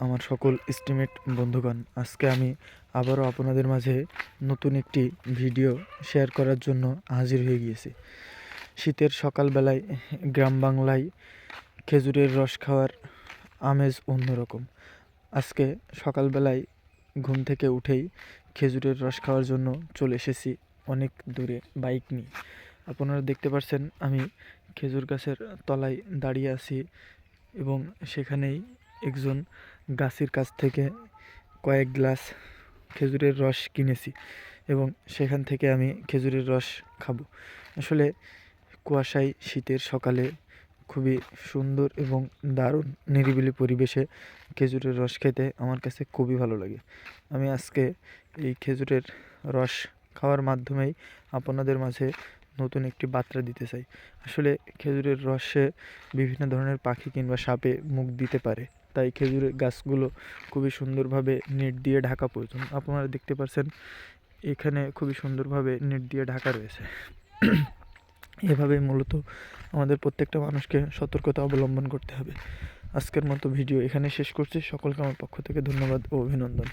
আমার সকল এস্টিমেট বন্ধুগণ, আজকে আমি আবারও আপনাদের মাঝে নতুন একটি ভিডিও শেয়ার করার জন্য হাজির হয়ে গিয়েছি। শীতের সকালবেলায় গ্রাম বাংলায় খেজুরের রস খাওয়ার আমেজ অন্যরকম। আজকে সকালবেলায় ঘুম থেকে উঠেই খেজুরের রস খাওয়ার জন্য চলে এসেছি অনেক দূরে বাইক নিয়ে। আপনারা দেখতে পাচ্ছেন আমি খেজুর গাছের তলায় দাঁড়িয়ে আছি এবং সেখানেই একজন গাছের কাছ থেকে কয়েক গ্লাস খেজুরের রস কিনেছি এবং সেখান থেকে আমি খেজুরের রস খাবো। আসলে কুয়াশায় শীতের সকালে খুবই সুন্দর এবং দারুণ নিরিবিলি পরিবেশে খেজুরের রস খেতে আমার কাছে খুবই ভালো লাগে। আমি আজকে এই খেজুরের রস খাওয়ার মাধ্যমেই আপনাদের মাঝে নতুন একটি বার্তা দিতে চাই। আসলে খেজুরের রসে বিভিন্ন ধরনের পাখি কিংবা সাপে মুখ দিতে পারে, তাই খেজুরের গাছগুলো খুবই সুন্দরভাবে নেট দিয়ে ঢাকা প্রয়োজন। আপনারা দেখতে পাচ্ছেন এখানে খুবই সুন্দরভাবে নেট দিয়ে ঢাকা রয়েছে। এভাবেই মূলত আমাদের প্রত্যেকটা মানুষকে সতর্কতা অবলম্বন করতে হবে। আজকের মতো ভিডিও এখানে শেষ করছি। সকলকে আমার পক্ষ থেকে ধন্যবাদ ও অভিনন্দন।